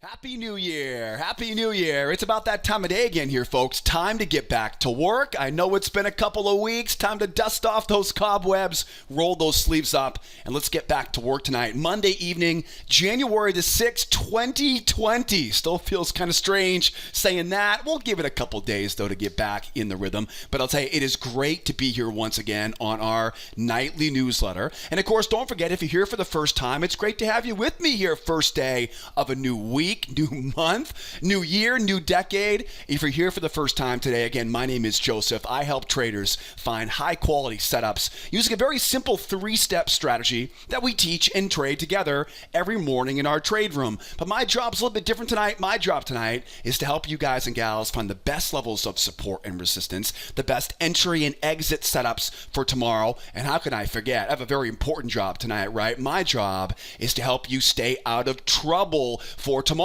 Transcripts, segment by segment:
Happy New Year. Happy New Year. It's about that time of day again here, folks. Time to get back to work. I know it's been a couple of weeks. Time to dust off those cobwebs, roll those sleeves up, and let's get back to work tonight. Monday evening, January the 6th, 2020. Still feels kind of strange saying that. We'll give it a couple days, though, to get back in the rhythm. But I'll tell you, it is great to be here once again on our nightly newsletter. And, of course, don't forget, if you're here for the first time, it's great to have you with me here first day of a new week. New month, new year, new decade. If you're here for the first time today, again, my name is Joseph. I help traders find high-quality setups using a very simple three-step strategy that we teach and trade together every morning in our trade room. But my job's a little bit different tonight. My job tonight is to help you guys and gals find the best levels of support and resistance, the best entry and exit setups for tomorrow. And how can I forget? I have a very important job tonight, right? My job is to help you stay out of trouble for tomorrow.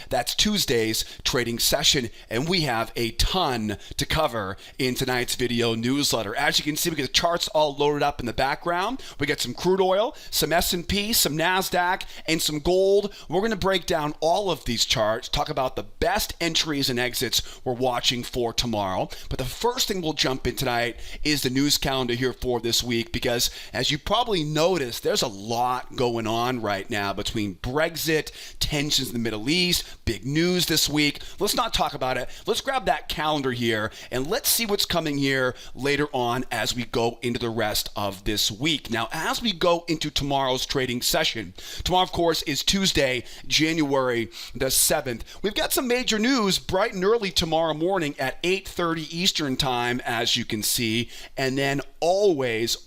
That's Tuesday's trading session, and we have a ton to cover in tonight's video newsletter. As you can see, we got the charts all loaded up in the background. We got some crude oil, some S&P, some Nasdaq, and some gold. We're going to break down all of these charts, talk about the best entries and exits we're watching for tomorrow. But the first thing we'll jump in tonight is the news calendar here for this week, because as you probably noticed, there's a lot going on right now between Brexit, tensions in the Middle East, big news this week. Let's not talk about it. Let's grab that calendar here and let's see what's coming here later on as we go into the rest of this week. Now, as we go into tomorrow's trading session, tomorrow, of course, is Tuesday, January the 7th. We've got some major news bright and early tomorrow morning at 8:30 Eastern time, as you can see. And then always,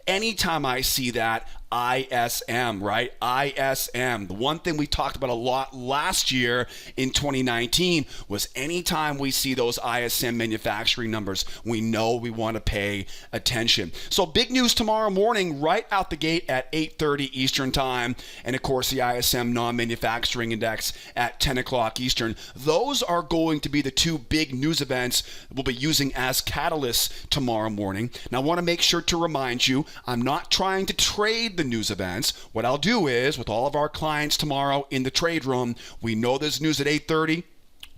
anytime I see that, ISM, right? ISM. The one thing we talked about a lot last year in 2019 was anytime we see those ISM manufacturing numbers, we know we want to pay attention. So big news tomorrow morning right out the gate at 8:30 Eastern time. And of course, the ISM non-manufacturing index at 10 o'clock Eastern. Those are going to be the two big news events we'll be using as catalysts tomorrow morning. Now, I want to make sure to remind you, I'm not trying to trade the news events. What I'll do is, with all of our clients tomorrow in the trade room, we know there's news at 8:30.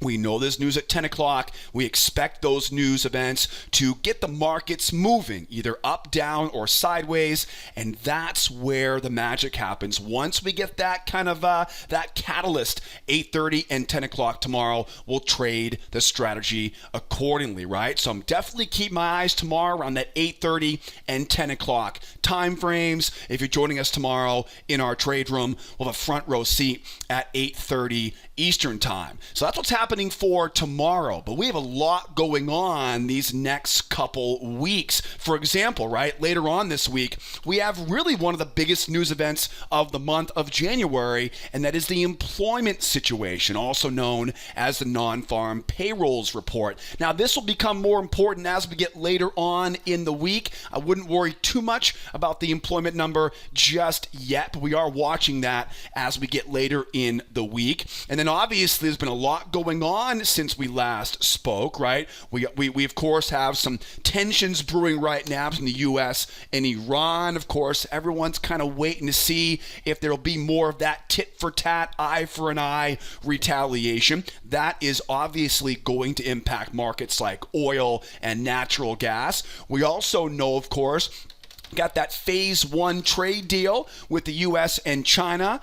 We know there's news at 10 o'clock. We expect those news events to get the markets moving, either up, down, or sideways. And that's where the magic happens. Once we get that kind of that catalyst, 8:30 and 10 o'clock tomorrow, we'll trade the strategy accordingly, right? So I'm definitely keep my eyes tomorrow around that 8:30 and 10 o'clock time frames. If you're joining us tomorrow in our trade room, we'll have a front row seat at 8:30 Eastern time. So that's what's happening for tomorrow. But we have a lot going on these next couple weeks. For example, right, later on this week, we have really one of the biggest news events of the month of January, and that is the employment situation, also known as the non-farm payrolls report. Now, this will become more important as we get later on in the week. I wouldn't worry too much about the employment number just yet, but we are watching that as we get later in the week. And then obviously there's been a lot going on since we last spoke, right? We of course have some tensions brewing right now between the U.S. and Iran. Of course, everyone's kind of waiting to see if there'll be more of that tit for tat, eye for an eye retaliation. That is obviously going to impact markets like oil and natural gas. We also know, of course, got that phase one trade deal with the U.S. and China.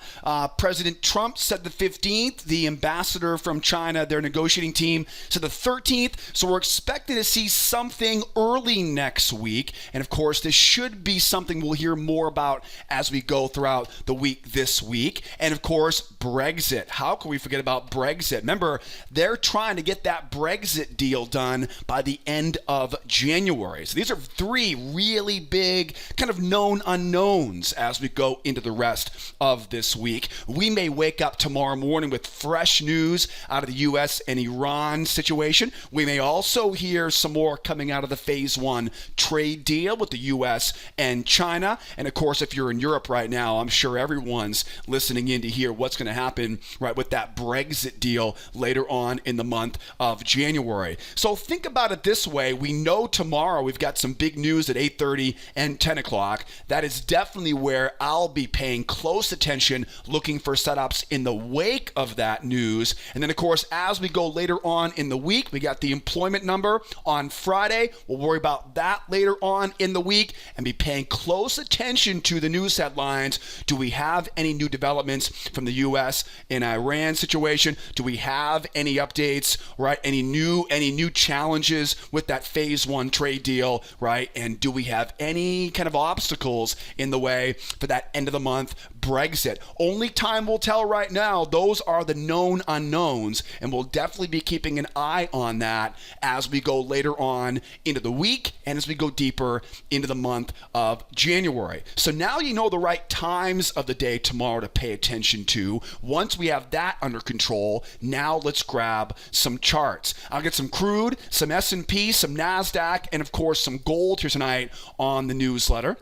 President Trump said the 15th. The ambassador from China, their negotiating team, said the 13th. So we're expecting to see something early next week. And of course, this should be something we'll hear more about as we go throughout the week this week. And of course, Brexit. How can we forget about Brexit? Remember, they're trying to get that Brexit deal done by the end of January. So these are three really big kind of known unknowns as we go into the rest of this week. We may wake up tomorrow morning with fresh news out of the U.S. and Iran situation. We may also hear some more coming out of the phase one trade deal with the U.S. and China. And of course, if you're in Europe right now, I'm sure everyone's listening in to hear what's going to happen right with that Brexit deal later on in the month of January. So think about it this way. We know tomorrow we've got some big news at 8:30 and 10 10 o'clock. That is definitely where I'll be paying close attention, looking for setups in the wake of that news. And then, of course, as we go later on in the week, we got the employment number on Friday. We'll worry about that later on in the week and be paying close attention to the news headlines. Do we have any new developments from the U.S. and Iran situation? Do we have any updates, right? Any new challenges with that phase one trade deal, right? And do we have any kind of obstacles in the way for that end of the month Brexit? Only time will tell right now. Those are the known unknowns, and we'll definitely be keeping an eye on that as we go later on into the week and as we go deeper into the month of January. So now you know the right times of the day tomorrow to pay attention to. Once we have that under control, now let's grab some charts. I'll get some crude, some S&P, some Nasdaq, and of course some gold here tonight on the newsletter.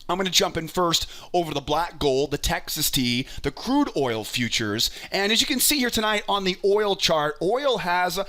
I'm going to jump in first over the black gold, the Texas T, the crude oil futures. And as you can see here tonight on the oil chart, oil has a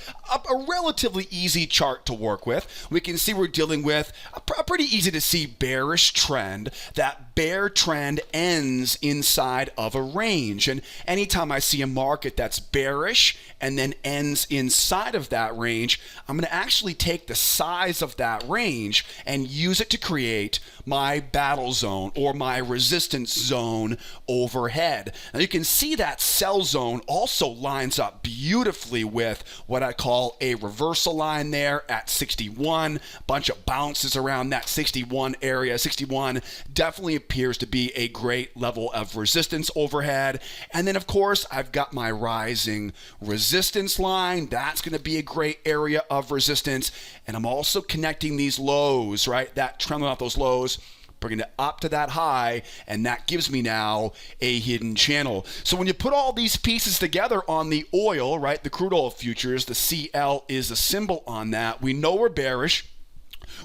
relatively easy chart to work with. We can see we're dealing with a pretty easy to see bearish trend. That bear trend ends inside of a range. And anytime I see a market that's bearish and then ends inside of that range, I'm going to actually take the size of that range and use it to create my battle zone or my resistance zone overhead. Now you can see that sell zone also lines up beautifully with what I call a reversal line there at 61. Bunch of bounces around that 61 area. 61 definitely appears to be a great level of resistance overhead. And then of course I've got my rising resistance line. That's going to be a great area of resistance. And I'm also connecting these lows, right? That trending off those lows, bringing it up to that high, and that gives me now a hidden channel. So when you put all these pieces together on the oil, right, the crude oil futures, the CL is a symbol on that. We know we're bearish.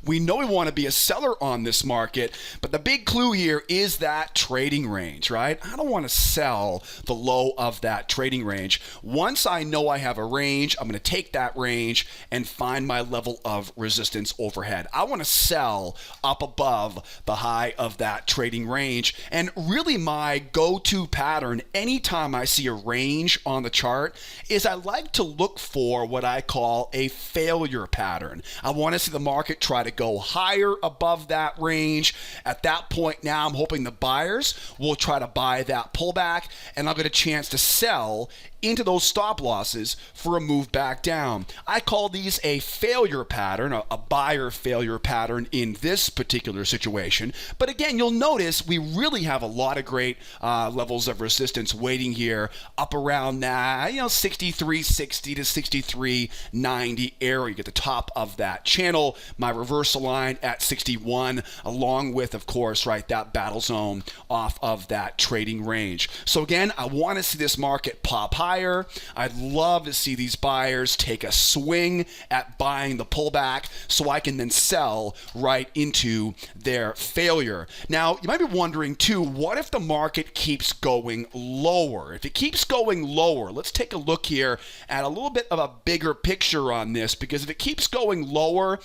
We know we want to be a seller on this market, but the big clue here is that trading range, right? I don't want to sell the low of that trading range. Once I know I have a range, I'm going to take that range and find my level of resistance overhead. I want to sell up above the high of that trading range. And really my go-to pattern anytime I see a range on the chart is I like to look for what I call a failure pattern. I want to see the market try to go higher above that range. At that point now, I'm hoping the buyers will try to buy that pullback, and I'll get a chance to sell into those stop losses for a move back down. I call these a failure pattern, a buyer failure pattern in this particular situation. But again, you'll notice we really have a lot of great levels of resistance waiting here up around that, 63.60 to 63.90 area. You get the top of that channel, my reversal line at 61, along with, of course, right, that battle zone off of that trading range. So again, I want to see this market pop high. I'd love to see these buyers take a swing at buying the pullback so I can then sell right into their failure. Now, you might be wondering too, what if the market keeps going lower? If it keeps going lower, let's take a look here at a little bit of a bigger picture on this, because if it keeps going lower,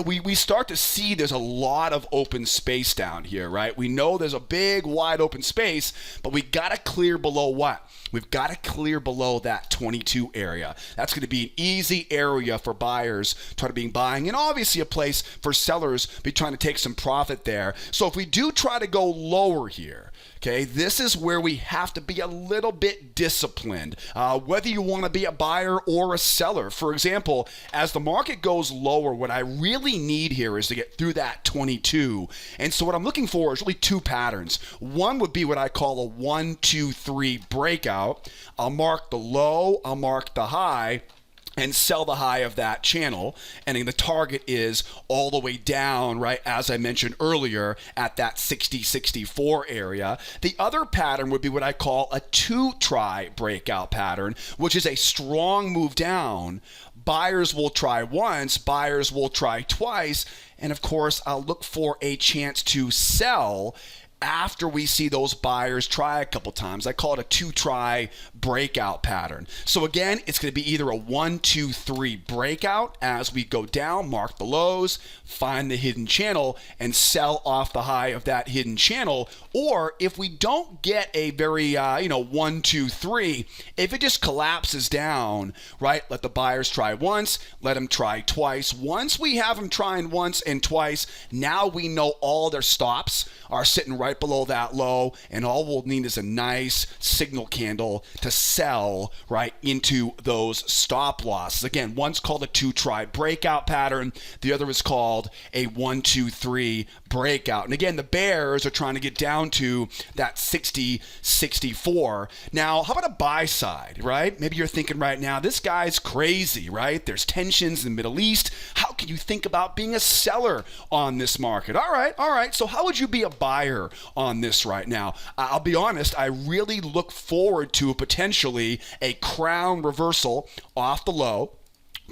we start to see there's a lot of open space down here, right? We know there's a big wide open space, but we got to clear below what? We've got to clear below that 22 area. That's going to be an easy area for buyers to be buying, and obviously a place for sellers be trying to take some profit there. So if we do try to go lower here, okay, this is where we have to be a little bit disciplined, whether you want to be a buyer or a seller. For example, as the market goes lower, what I really need here is to get through that 22. And so what I'm looking for is really two patterns. One would be what I call a 1, 2, 3 breakout. I'll mark the low, I'll mark the high, and sell the high of that channel. And then the target is all the way down, right, as I mentioned earlier, at that 60-64 area. The other pattern would be what I call a 2-try breakout pattern, which is a strong move down. Buyers will try once, buyers will try twice, and of course, I'll look for a chance to sell after we see those buyers try a couple times. I call it a 2-try breakout pattern. So again, it's going to be either a 1, 2, 3 breakout as we go down, mark the lows, find the hidden channel, and sell off the high of that hidden channel. Or if we don't get a very, 1, 2, 3, if it just collapses down, right, let the buyers try once, let them try twice. Once we have them trying once and twice, now we know all their stops are sitting right below that low, and all we'll need is a nice signal candle to sell right into those stop losses. Again, one's called a 2-try breakout pattern. The other is called a 1, 2, 3 breakout. And again, the bears are trying to get down to that 60, 64. Now, how about a buy side, right? Maybe you're thinking right now, this guy's crazy, right? There's tensions in the Middle East. How can you think about being a seller on this market? All right. So how would you be a buyer on this right now? I'll be honest, I really look forward to potentially a crown reversal off the low.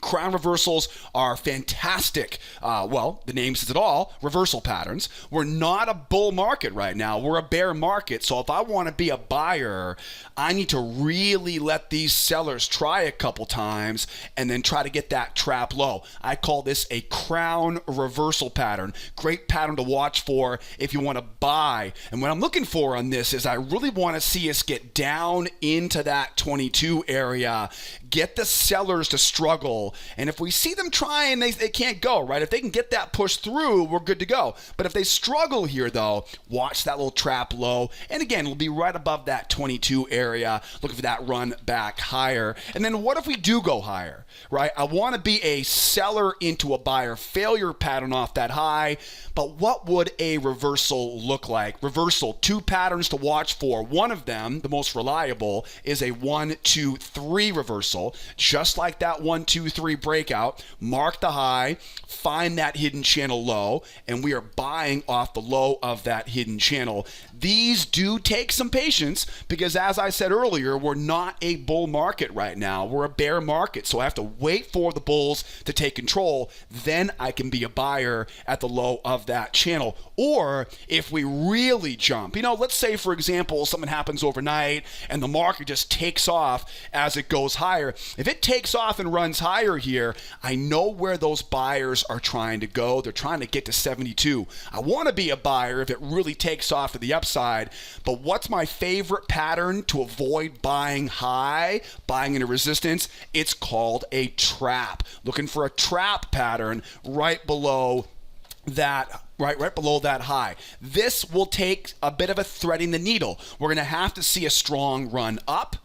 Crown reversals are fantastic. The name says it all, reversal patterns. We're not a bull market right now. We're a bear market. So if I want to be a buyer, I need to really let these sellers try a couple times and then try to get that trap low. I call this a crown reversal pattern. Great pattern to watch for if you want to buy. And what I'm looking for on this is I really want to see us get down into that 22 area, get the sellers to struggle. And if we see them trying, they can't go, right? If they can get that push through, we're good to go. But if they struggle here, though, watch that little trap low. And again, it'll be right above that 22 area, looking for that run back higher. And then what if we do go higher, right? I want to be a seller into a buyer failure pattern off that high. But what would a reversal look like? Reversal, 2 patterns to watch for. One of them, the most reliable, is a 1, 2, 3 reversal. Just like that 1, 2, 3 breakout, mark the high, find that hidden channel low, and we are buying off the low of that hidden channel. These do take some patience because, as I said earlier, we're not a bull market right now. We're a bear market, so I have to wait for the bulls to take control. Then I can be a buyer at the low of that channel. Or if we really jump, let's say, for example, something happens overnight and the market just takes off as it goes higher. If it takes off and runs higher here, I know where those buyers are trying to go. They're trying to get to 72. I want to be a buyer if it really takes off to the upside. But what's my favorite pattern to avoid buying high, buying into resistance? It's called a trap. Looking for a trap pattern right below that right below that high. This will take a bit of a threading the needle. We're going to have to see a strong run up.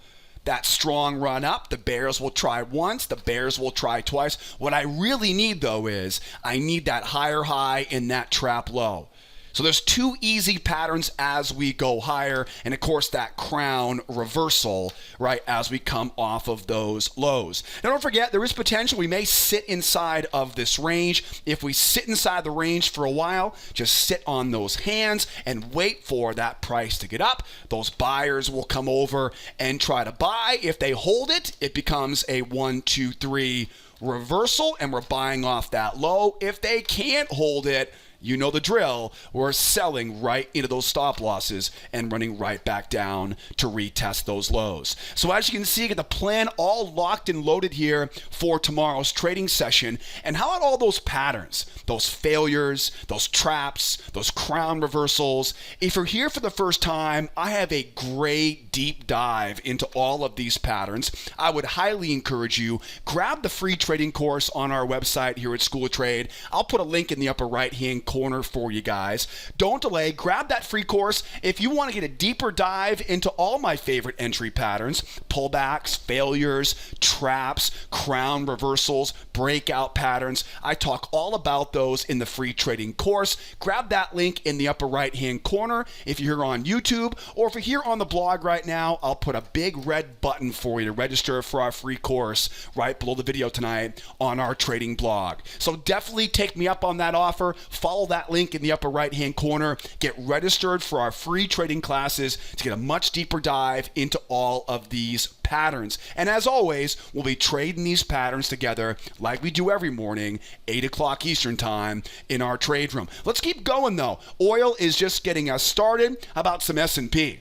That strong run up, the bears will try once, the bears will try twice. What I really need, though, is I need that higher high and that trap low. So there's 2 easy patterns as we go higher, and of course that crown reversal, right, as we come off of those lows. Now don't forget, there is potential we may sit inside of this range. If we sit inside the range for a while, just sit on those hands and wait for that price to get up. Those buyers will come over and try to buy. If they hold it, it becomes a 1, 2, 3 reversal, and we're buying off that low. If they can't hold it, you know the drill. We're selling right into those stop losses and running right back down to retest those lows. So as you can see, I got the plan all locked and loaded here for tomorrow's trading session. And how about all those patterns, those failures, those traps, those crown reversals? If you're here for the first time, I have a great deep dive into all of these patterns. I would highly encourage you, grab the free trading course on our website here at School of Trade. I'll put a link in the upper right-hand corner for you guys. Don't delay. Grab that free course if you want to get a deeper dive into all my favorite entry patterns: pullbacks, failures, traps, crown reversals, breakout patterns. I talk all about those in the free trading course. Grab that link in the upper right hand corner if you're here on YouTube, or if you're here on the blog right now, I'll put a big red button for you to register for our free course right below the video tonight on our trading blog. So definitely take me up on that offer. Follow follow that link in the upper right-hand corner. Get registered for our free trading classes to get a much deeper dive into all of these patterns. And as always, we'll be trading these patterns together like we do every morning, 8 o'clock Eastern time in our trade room. Let's keep going though. Oil is just getting us started. How about some S&P?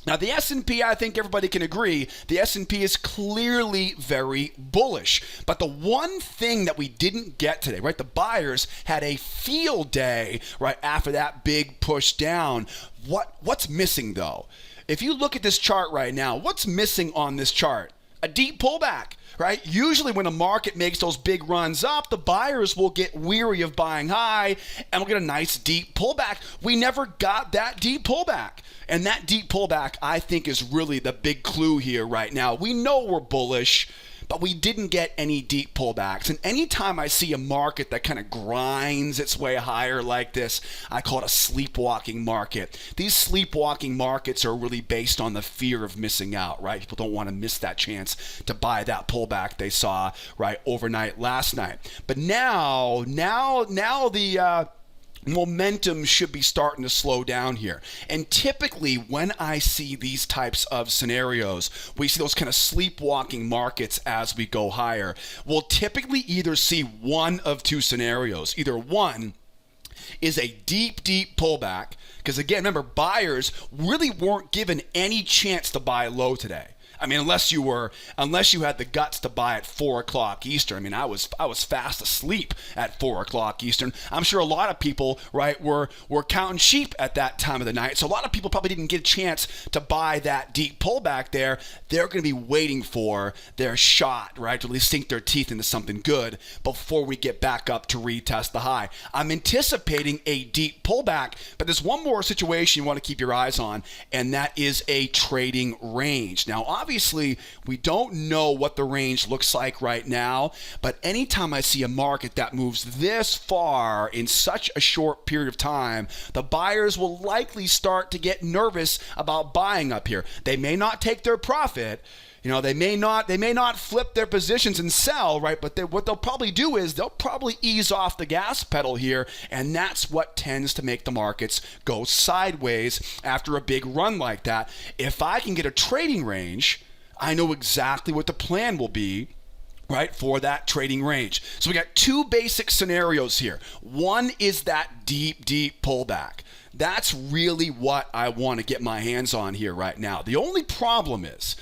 Now, the S&P, I think everybody can agree, the S&P is clearly very bullish. But the one thing that we didn't get today, right, the buyers had a field day right after that big push down. What's missing, though? If you look at this chart right now, what's missing on this chart? A deep pullback, right? Usually when a market makes those big runs up, the buyers will get weary of buying high and we'll get a nice deep pullback. We never got that deep pullback. And that deep pullback, I think, is really the big clue here right now. We know we're bullish, but we didn't get any deep pullbacks. And anytime I see a market that kind of grinds its way higher like this, I call it a sleepwalking market. These sleepwalking markets are really based on the fear of missing out, right? People don't want to miss that chance to buy that pullback they saw, right, overnight last night. But now the momentum should be starting to slow down here. And typically when I see these types of scenarios, we see those kind of sleepwalking markets as we go higher. We'll typically either see one of two scenarios. Either one is a deep pullback, because again, remember, buyers really weren't given any chance to buy low today. I mean, unless you had the guts to buy at 4 o'clock Eastern. I mean, I was fast asleep at 4 o'clock Eastern. I'm sure a lot of people, right, were counting sheep at that time of the night. So a lot of people probably didn't get a chance to buy that deep pullback there. They're going to be waiting for their shot, right, to at least sink their teeth into something good before we get back up to retest the high. I'm anticipating a deep pullback, but there's one more situation you want to keep your eyes on, and that is a trading range. Now, obviously, we don't know what the range looks like right now, but anytime I see a market that moves this far in such a short period of time, the buyers will likely start to get nervous about buying up here. They may not take their profit. You know, they may not flip their positions and sell, right? But what they'll probably do is they'll probably ease off the gas pedal here, and that's what tends to make the markets go sideways after a big run like that. If I can get a trading range, I know exactly what the plan will be, right, for that trading range. So we got two basic scenarios here. One is that deep pullback. That's really what I want to get my hands on here right now. The only problem is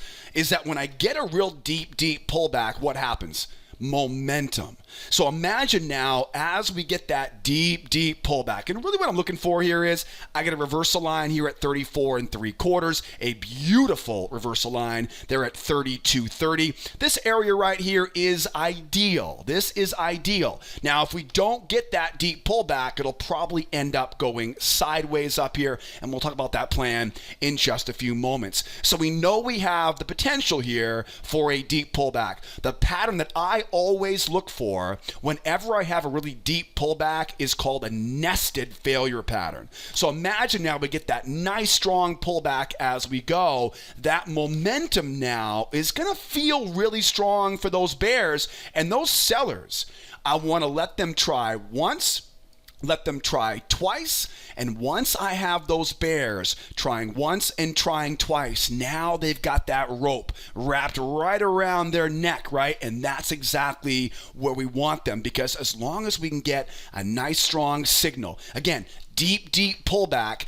that when I get a real deep pullback, what happens? Momentum. So imagine now as we get that deep pullback, and really what I'm looking for here is I get a reversal line here at 34 3/4, a beautiful reversal line there at 32.30. This area right here is ideal. This is ideal. Now, if we don't get that deep pullback, it'll probably end up going sideways up here, and we'll talk about that plan in just a few moments. So we know we have the potential here for a deep pullback. The pattern that I always look for whenever I have a really deep pullback is called a nested failure pattern. So imagine now we get that nice strong pullback as we go. That momentum now is going to feel really strong for those bears, and those sellers, I want to let them try once, let them try twice, and once I have those bears trying once and trying twice, now they've got that rope wrapped right around their neck, right? And that's exactly where we want them, because as long as we can get a nice strong signal, again, deep pullback,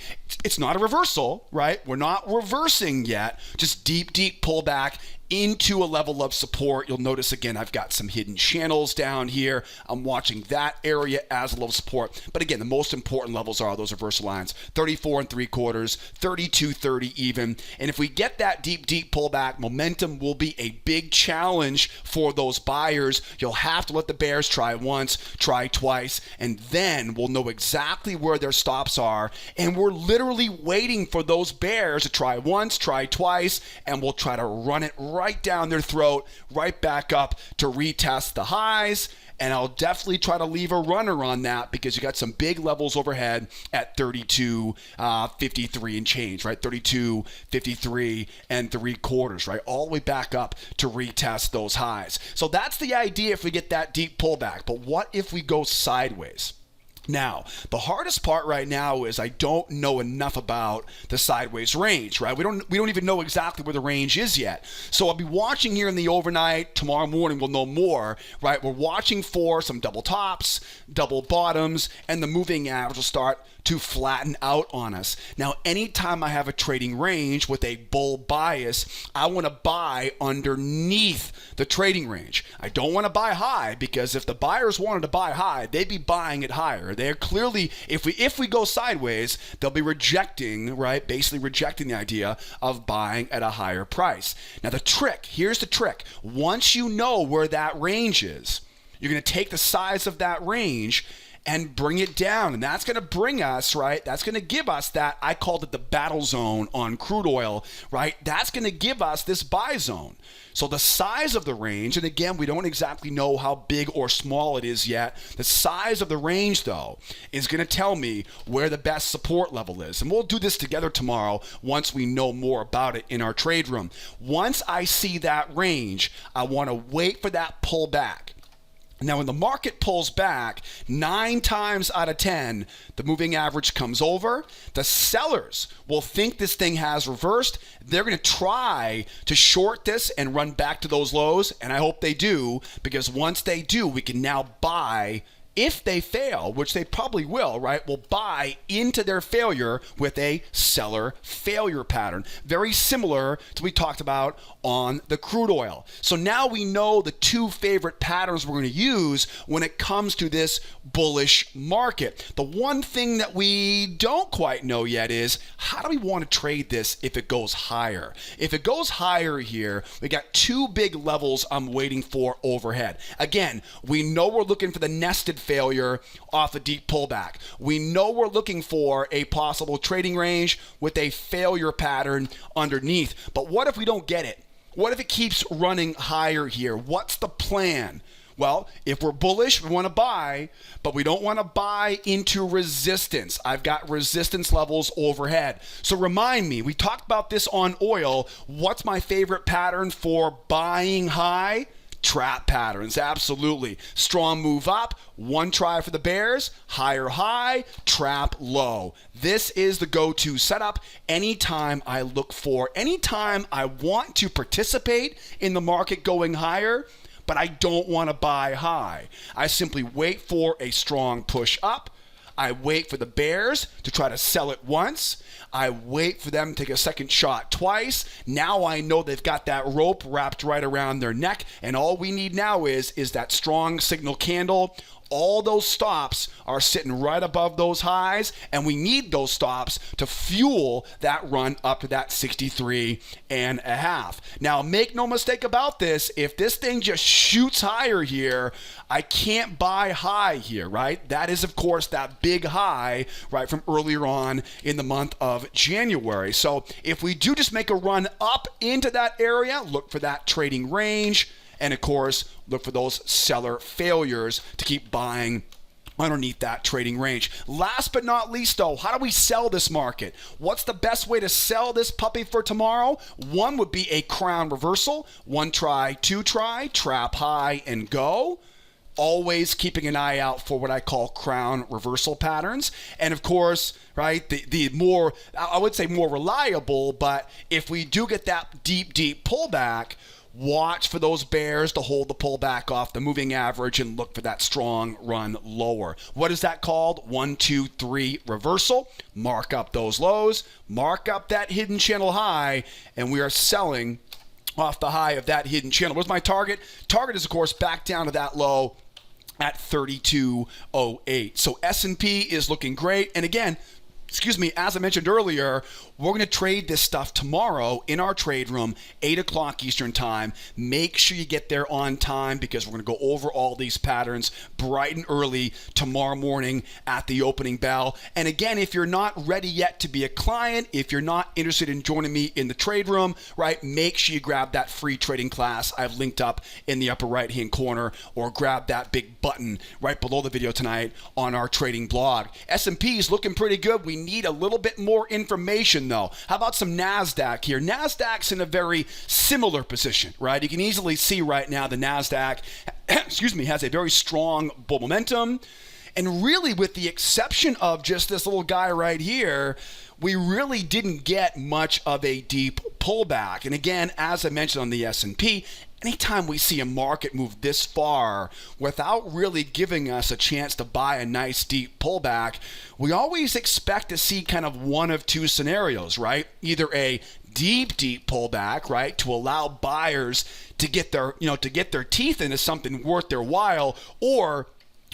it's not a reversal, right? We're not reversing yet, just deep pullback into a level of support. You'll notice again, I've got some hidden channels down here. I'm watching that area as a level of support. But again, the most important levels are those reversal lines, 34 3/4, 32.30 even. And if we get that deep pullback, momentum will be a big challenge for those buyers. You'll have to let the bears try once, try twice, and then we'll know exactly where their stops are. And we're literally waiting for those bears to try once, try twice, and we'll try to run it right down their throat, right back up to retest the highs. And I'll definitely try to leave a runner on that, because you got some big levels overhead at 32.53 and change, right? 32.53 3/4, right? All the way back up to retest those highs. So that's the idea if we get that deep pullback. But what if we go sideways? Now, the hardest part right now is I don't know enough about the sideways range, right? We don't even know exactly where the range is yet. So I'll be watching here in the overnight. Tomorrow morning we'll know more, right? We're watching for some double tops, double bottoms, and the moving average will start to flatten out on us. Now, anytime I have a trading range with a bull bias, I want to buy underneath the trading range. I don't want to buy high, because if the buyers wanted to buy high, they'd be buying it higher. They're clearly, if we go sideways, they'll be rejecting, right? Basically rejecting the idea of buying at a higher price. Now, here's the trick. Once you know where that range is, you're going to take the size of that range and bring it down. And that's going to bring us, right? That's going to give us that, I called it the battle zone on crude oil, right? That's going to give us this buy zone. So the size of the range, and again, we don't exactly know how big or small it is yet. The size of the range, though, is going to tell me where the best support level is. And we'll do this together tomorrow once we know more about it in our trade room. Once I see that range, I want to wait for that pullback. Now, when the market pulls back, 9 times out of 10, the moving average comes over. The sellers will think this thing has reversed. They're going to try to short this and run back to those lows, and I hope they do, because once they do, we can now buy. If they fail, which they probably will, right, we'll buy into their failure with a seller failure pattern. Very similar to what we talked about on the crude oil. So now we know the 2 favorite patterns we're going to use when it comes to this bullish market. The one thing that we don't quite know yet is, how do we want to trade this if it goes higher? If it goes higher here, we got 2 big levels I'm waiting for overhead. Again, we know we're looking for the nested failure off a deep pullback. We know we're looking for a possible trading range with a failure pattern underneath. But what if we don't get it? What if it keeps running higher here? What's the plan? Well, if we're bullish, we want to buy, but we don't want to buy into resistance. I've got resistance levels overhead. So remind me, we talked about this on oil. What's my favorite pattern for buying high? Trap patterns, absolutely. Strong move up, 1 try for the bears, higher high, trap low. This is the go-to setup anytime I want to participate in the market going higher, but I don't want to buy high. I simply wait for a strong push up. I wait for the bears to try to sell it once. I wait for them to take a second shot twice. Now I know they've got that rope wrapped right around their neck, and all we need now is that strong signal candle. All those stops are sitting right above those highs, and we need those stops to fuel that run up to that 63.5. Now, make no mistake about this. If this thing just shoots higher here, I can't buy high here, right? That is, of course, that big high, right, from earlier on in the month of January. So if we do just make a run up into that area, look for that trading range. And of course, look for those seller failures to keep buying underneath that trading range. Last but not least, though, how do we sell this market? What's the best way to sell this puppy for tomorrow? One would be a crown reversal. 1 try, 2 try, trap high and go. Always keeping an eye out for what I call crown reversal patterns. And of course, right, the more, I would say more reliable, but if we do get that deep pullback, watch for those bears to hold the pullback off the moving average and look for that strong run lower. What is that called? 1, 2, 3 reversal. Mark up those lows, mark up that hidden channel high, and we are selling off the high of that hidden channel. What's my target? Target is, of course, back down to that low at 32.08. So S&P is looking great. And again, as I mentioned earlier, we're going to trade this stuff tomorrow in our trade room, 8 o'clock Eastern time. Make sure you get there on time, because we're going to go over all these patterns bright and early tomorrow morning at the opening bell. And again, if you're not ready yet to be a client, if you're not interested in joining me in the trade room, right, make sure you grab that free trading class I've linked up in the upper right-hand corner, or grab that big button right below the video tonight on our trading blog. S&P is looking pretty good. We need a little bit more information, though. How about some Nasdaq here? Nasdaq's in a very similar position, right? You can easily see right now the Nasdaq, has a very strong bull momentum. And really, with the exception of just this little guy right here, we really didn't get much of a deep pullback. And again, as I mentioned on the S&P, anytime we see a market move this far without really giving us a chance to buy a nice deep pullback, we always expect to see kind of one of two scenarios, right? Either a deep pullback, right, to allow buyers to get their, to get their teeth into something worth their while, or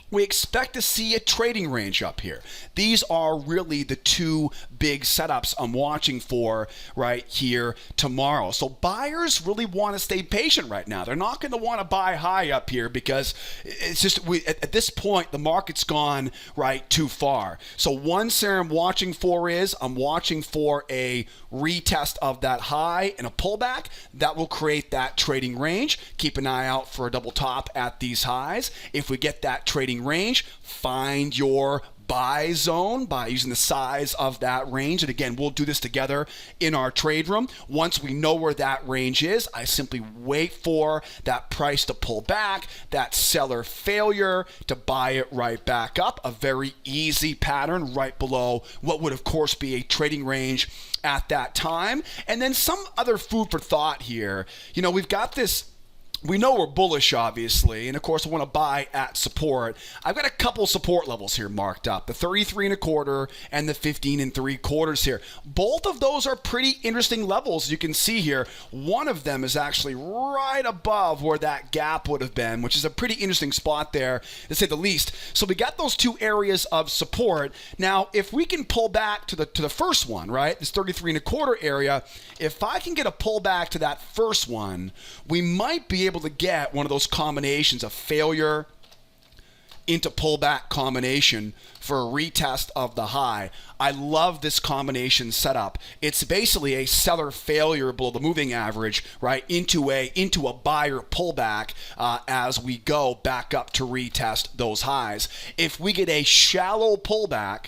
we expect to see a trading range up here. These are really the two big setups I'm watching for right here tomorrow. So buyers really want to stay patient right now. They're not going to want to buy high up here because it's just at this point the market's gone right too far. So one scenario I'm watching for is I'm watching for a retest of that high and a pullback that will create that trading range. Keep an eye out for a double top at these highs. If we get that trading range, find your buy zone by using the size of that range. And again, we'll do this together in our trade room. Once we know where that range is, I simply wait for that price to pull back, that seller failure to buy it right back up. A very easy pattern right below what would of course be a trading range at that time. And then some other food for thought here. We've got this. We know we're bullish, obviously, and of course I want to buy at support. I've got a couple support levels here marked up, the 33 1/4 and the 15 3/4 here. Both of those are pretty interesting levels. You can see here, one of them is actually right above where that gap would have been, which is a pretty interesting spot there, to say the least. So we got those two areas of support. Now, if we can pull back to the first one, right, this 33 1/4 area, if I can get a pullback to that first one, we might be able to get one of those combinations of failure into pullback combination for a retest of the high. I love this combination setup. It's basically a seller failure below the moving average, right, into a buyer pullback as we go back up to retest those highs. If we get a shallow pullback,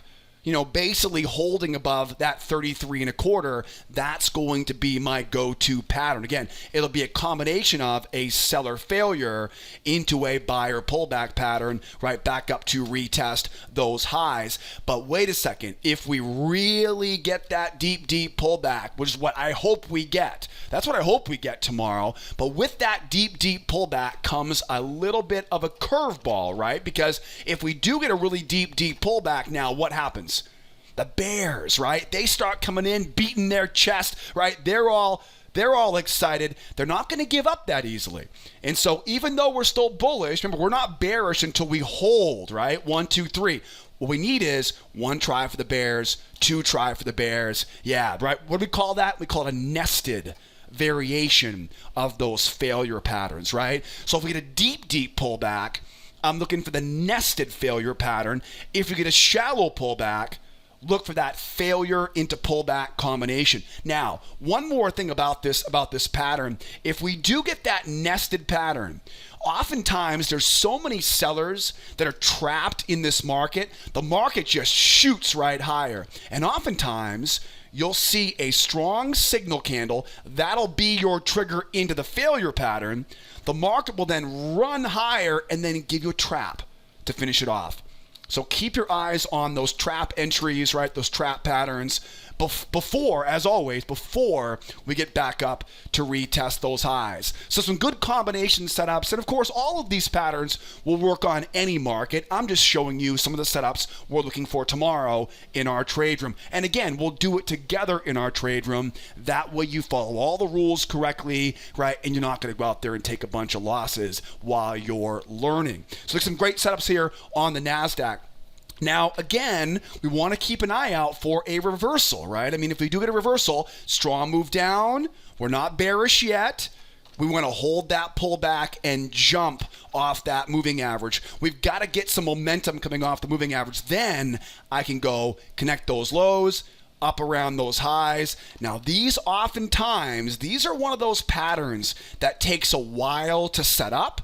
basically holding above that 33 1/4, that's going to be my go-to pattern. Again, it'll be a combination of a seller failure into a buyer pullback pattern, right back up to retest those highs. But wait a second, if we really get that deep pullback, which is what I hope we get, that's what I hope we get tomorrow. But with that deep pullback comes a little bit of a curveball, right? Because if we do get a really deep pullback, now what happens? The bears, right? They start coming in, beating their chest, right? They're all excited. They're not going to give up that easily. And so even though we're still bullish, remember, we're not bearish until we hold, right? 1, 2, 3. What we need is 1 try for the bears, 2 try for the bears. Yeah, right? What do we call that? We call it a nested variation of those failure patterns, right? So if we get a deep pullback, I'm looking for the nested failure pattern. If we get a shallow pullback, look for that failure into pullback combination. Now, one more thing about this pattern. If we do get that nested pattern, oftentimes there's so many sellers that are trapped in this market, the market just shoots right higher. And oftentimes you'll see a strong signal candle. That'll be your trigger into the failure pattern. The market will then run higher and then give you a trap to finish it off. So keep your eyes on those trap entries, right? Those trap patterns before, as always, before we get back up to retest those highs. So some good combination setups. And of course, all of these patterns will work on any market. I'm just showing you some of the setups we're looking for tomorrow in our trade room. And again, we'll do it together in our trade room. That way you follow all the rules correctly, right? And you're not going to go out there and take a bunch of losses while you're learning. So there's some great setups here on the Nasdaq. Now, again, we want to keep an eye out for a reversal, right? I mean, if we do get a reversal, strong move down, we're not bearish yet. We want to hold that pullback and jump off that moving average. We've got to get some momentum coming off the moving average. Then I can go connect those lows, up around those highs. Now, these are one of those patterns that takes a while to set up,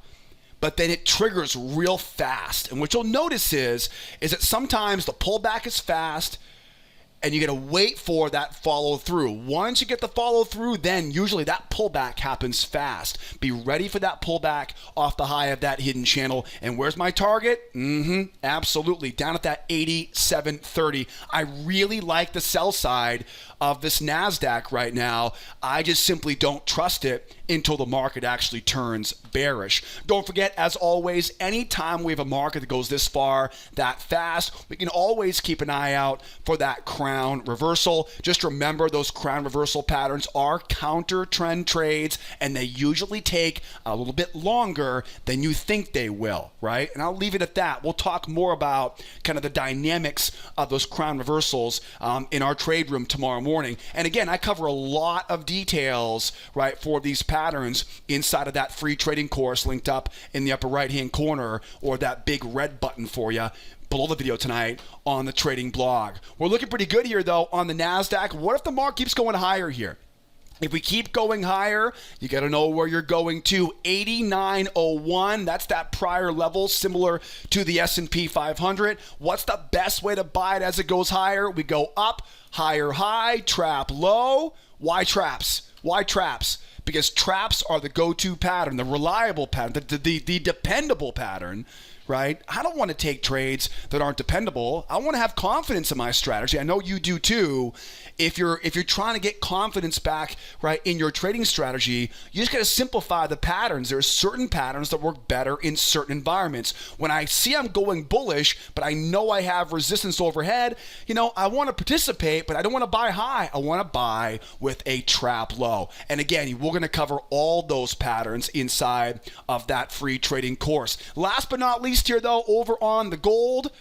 but then it triggers real fast. And what you'll notice is that sometimes the pullback is fast, and you got to wait for that follow through. Once you get the follow through, then usually that pullback happens fast. Be ready for that pullback off the high of that hidden channel. And where's my target? Absolutely. Down at that 87.30. I really like the sell side of this Nasdaq right now. I just simply don't trust it until the market actually turns bearish. Don't forget, as always, anytime we have a market that goes this far, that fast, we can always keep an eye out for that crown reversal. Just remember, those crown reversal patterns are counter trend trades, and they usually take a little bit longer than you think they will, right? And I'll leave it at that. We'll talk more about kind of the dynamics of those crown reversals in our trade room tomorrow morning. And again, I cover a lot of details, right, for these patterns inside of that free trading course linked up in the upper right hand corner, or that big red button for you below the video tonight on the trading blog. We're looking pretty good here though on the Nasdaq. What if the market keeps going higher here? If we keep going higher, you got to know where you're going to. 89.01, that's that prior level, similar to the S&P 500. What's the best way to buy it as it goes higher? We go up, higher high, trap low. Why traps? Why traps? Because traps are the go-to pattern, the reliable pattern, the dependable pattern, right? I don't want to take trades that aren't dependable. I want to have confidence in my strategy. I know you do too. If you're trying to get confidence back, right, in your trading strategy, you just got to simplify the patterns. There are certain patterns that work better in certain environments. When I see I'm going bullish, but I know I have resistance overhead, I want to participate, but I don't want to buy high. I want to buy with a trap low. And again, we're going to cover all those patterns inside of that free trading course. Last but not least here though, over on the gold.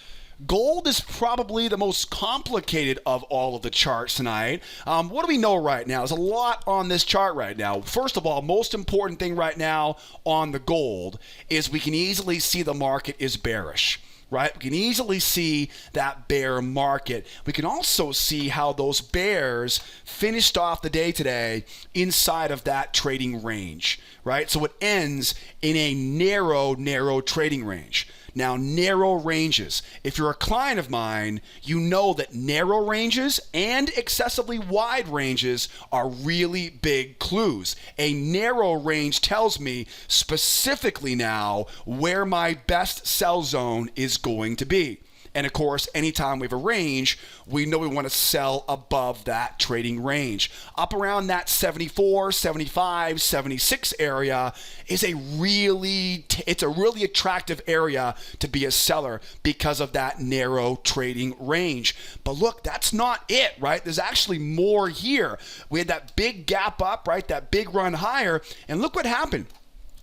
Gold is probably the most complicated of all of the charts tonight. What do we know right now? There's a lot on this chart right now. First of all, most important thing right now on the gold is we can easily see the market is bearish. Right? We can easily see that bear market. We can also see how those bears finished off the day today inside of that trading range, right? So it ends in a narrow trading range. Now, narrow ranges. If you're a client of mine, you know that narrow ranges and excessively wide ranges are really big clues. A narrow range tells me specifically now where my best sell zone is going to be. And of course, anytime we have a range, we know we want to sell above that trading range. Up around that 74, 75, 76 area is a really attractive area to be a seller because of that narrow trading range. But look, that's not it, right? There's actually more here. We had that big gap up, right? That big run higher, and look what happened.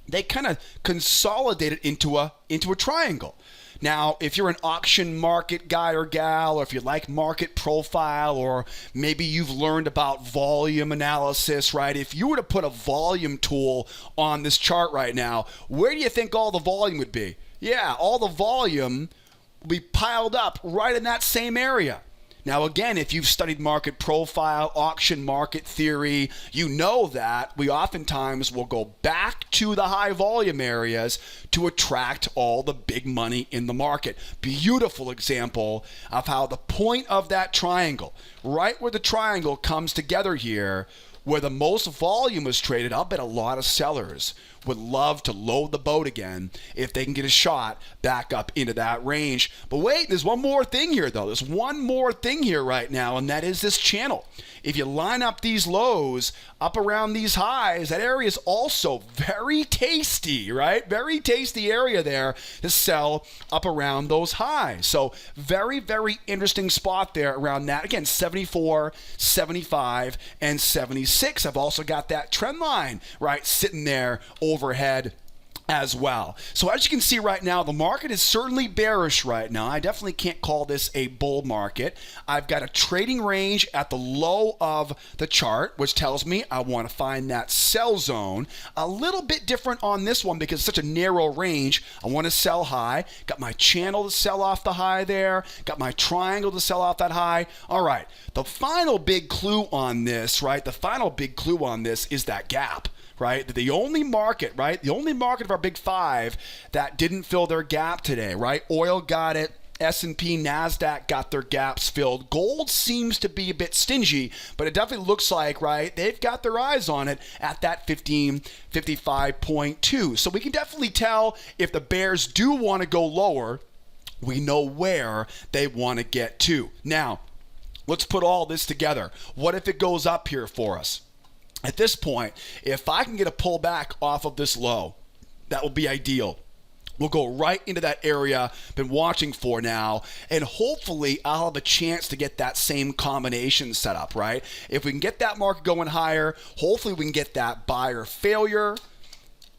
They kind of consolidated into a triangle. Now, if you're an auction market guy or gal, or if you like market profile, or maybe you've learned about volume analysis, right? If you were to put a volume tool on this chart right now, where do you think all the volume would be? Yeah, all the volume will be piled up right in that same area. Now, again, if you've studied market profile, auction market theory, you know that we oftentimes will go back to the high volume areas to attract all the big money in the market. Beautiful example of how the point of that triangle, right where the triangle comes together here, where the most volume is traded, I'll bet a lot of sellers would love to load the boat again if they can get a shot back up into that range. But wait, there's one more thing here though. There's one more thing here right now, and that is this channel. If you line up these lows up around these highs, that area is also very tasty, right? Very tasty area there to sell up around those highs. So very, very interesting spot there around that. Again, 74, 75, and 76. I've also got that trend line, right, sitting there overhead as well. So as you can see right now, the market is certainly bearish right now. I definitely can't call this a bull market. I've got a trading range at the low of the chart, which tells me I want to find that sell zone. A little bit different on this one because it's such a narrow range. I want to sell high. Got my channel to sell off the high there. Got my triangle to sell off that high. All right. The final big clue on this, right? The final big clue on this is that gap. Right? The only market, right? The only market of our big five that didn't fill their gap today, right? Oil got it, S&P, Nasdaq got their gaps filled. Gold seems to be a bit stingy, but it definitely looks like, right, they've got their eyes on it at that 1555.2. So we can definitely tell if the bears do want to go lower, we know where they want to get to. Now, let's put all this together. What if it goes up here for us? At this point, if I can get a pullback off of this low, that will be ideal. We'll go right into that area I've been watching for now, and hopefully I'll have a chance to get that same combination set up, right? If we can get that market going higher, hopefully we can get that buyer failure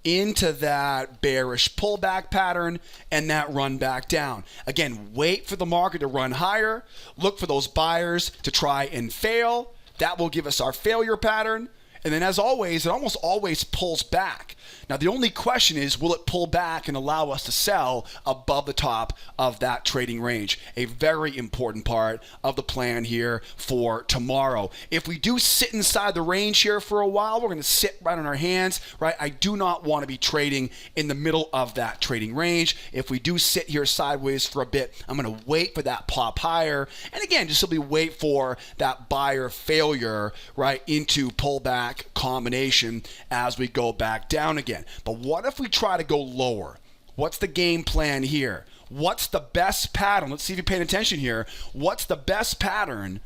into that bearish pullback pattern and that run back down. Again, wait for the market to run higher, look for those buyers to try and fail. That will give us our failure pattern. And then as always, it almost always pulls back. Now, the only question is, will it pull back and allow us to sell above the top of that trading range? A very important part of the plan here for tomorrow. If we do sit inside the range here for a while, we're going to sit right on our hands, right? I do not want to be trading in the middle of that trading range. If we do sit here sideways for a bit, I'm going to wait for that pop higher. And again, just simply wait for that buyer failure, right, into pullback combination as we go back down again. But what if we try to go lower? What's the game plan here? What's the best pattern? Let's see if you're paying attention here. What's the best pattern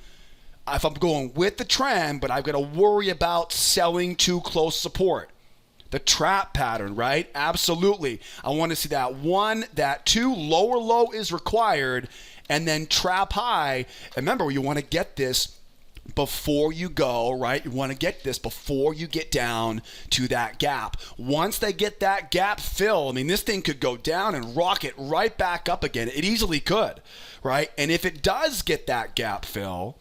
if I'm going with the trend, but I've got to worry about selling too close support? The trap pattern, right? Absolutely. I want to see that 1, that 2, lower low is required, and then trap high. And remember, you want to get this before you go, right? You want to get this before you get down to that gap. Once they get that gap fill, I mean, this thing could go down and rocket right back up again. It easily could, right? And if it does get that gap fill,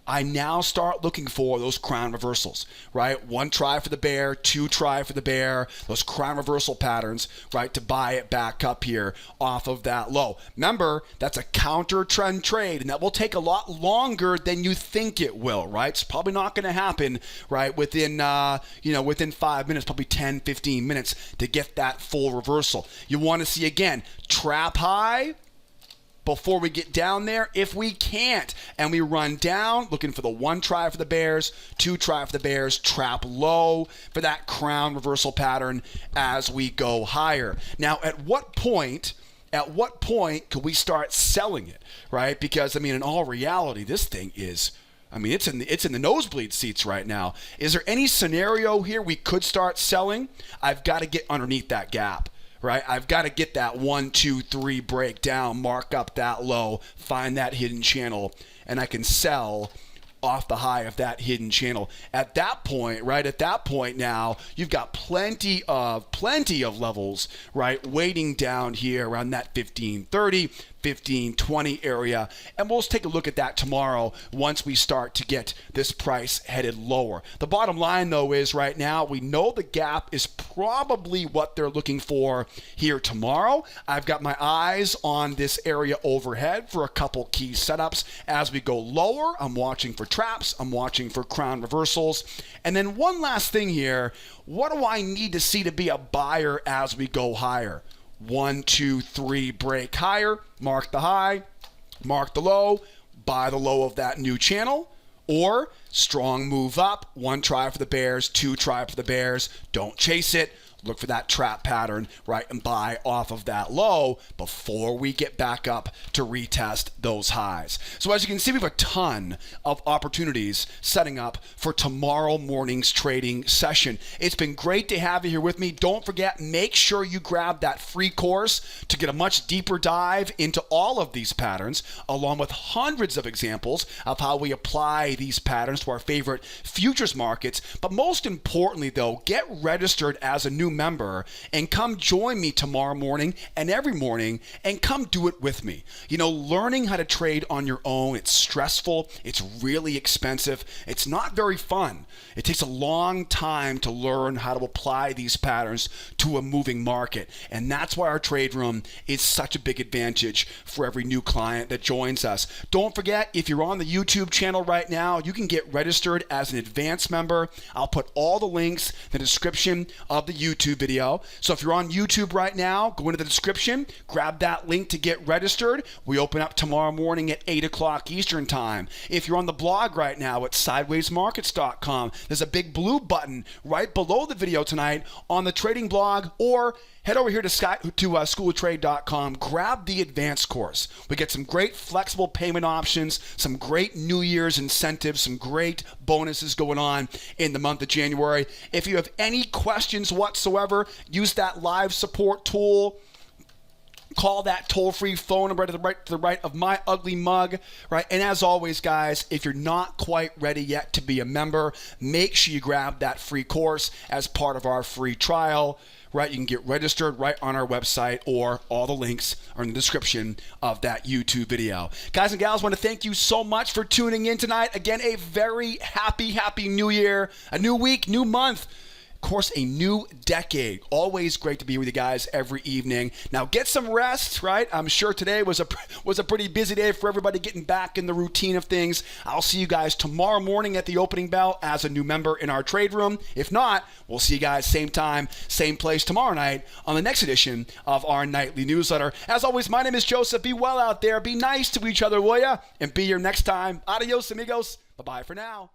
I now start looking for those crown reversals, right? 1 try for the bear, 2 try for the bear, those crown reversal patterns, right, to buy it back up here off of that low. Remember, that's a counter trend trade, and that will take a lot longer than you think it will, right? It's probably not going to happen, right, within 5 minutes, probably 10, 15 minutes to get that full reversal. You want to see, again, trap high before we get down there. If we can't and we run down, looking for the 1 try for the bears, 2 try for the bears, trap low for that crown reversal pattern as we go higher. Now, at what point could we start selling it, right? Because, I mean, in all reality, this thing is, I mean, it's in the nosebleed seats right now. Is there any scenario here we could start selling? I've got to get underneath that gap, right? I've got to get that 1, 2, 3 breakdown, mark up that low, find that hidden channel, and I can sell off the high of that hidden channel. At that point, right, now, you've got plenty of levels, right, waiting down here around that 1530, 1520 area, and we'll take a look at that tomorrow once we start to get this price headed lower. The bottom line, though, is right now we know the gap is probably what they're looking for here tomorrow. I've got my eyes on this area overhead for a couple key setups. As we go lower, I'm watching for traps, I'm watching for crown reversals. And then one last thing here, what do I need to see to be a buyer as we go higher? 1, 2, 3 break higher, mark the high, mark the low, buy the low of that new channel, or strong move up, 1 try for the bears, 2 try for the bears, don't chase it. Look for that trap pattern, right, and buy off of that low before we get back up to retest those highs. So as you can see, we have a ton of opportunities setting up for tomorrow morning's trading session. It's been great to have you here with me. Don't forget, make sure you grab that free course to get a much deeper dive into all of these patterns, along with hundreds of examples of how we apply these patterns to our favorite futures markets. But most importantly, though, get registered as a new member and come join me tomorrow morning and every morning and come do it with me. You know, learning how to trade on your own, it's stressful, it's really expensive, it's not very fun. It takes a long time to learn how to apply these patterns to a moving market, and that's why our trade room is such a big advantage for every new client that joins us. Don't forget, if you're on the YouTube channel right now, you can get registered as an advanced member. I'll put all the links in the description of the YouTube YouTube video. So if you're on YouTube right now, go into the description, grab that link to get registered. We open up tomorrow morning at 8 o'clock Eastern time. If you're on the blog right now at sidewaysmarkets.com, there's a big blue button right below the video tonight on the trading blog, or head over here to schooloftrade.com, grab the advanced course. We get some great flexible payment options, some great New Year's incentives, some great bonuses going on in the month of January. If you have any questions whatsoever, use that live support tool. Call that toll-free phone number to the right of my ugly mug, right? And as always, guys, if you're not quite ready yet to be a member, make sure you grab that free course as part of our free trial, right? You can get registered right on our website, or all the links are in the description of that YouTube video. Guys and gals, I want to thank you so much for tuning in tonight. Again, a very happy New Year, a new week, new month. Of course, a new decade. Always great to be with you guys every evening. Now get some rest, right? I'm sure today was a pretty busy day for everybody getting back in the routine of things. I'll see you guys tomorrow morning at the opening bell as a new member in our trade room. If not, we'll see you guys same time, same place tomorrow night on the next edition of our nightly newsletter. As always, my name is Joseph. Be well out there. Be nice to each other, will ya? And be here next time. Adios, amigos. Bye-bye for now.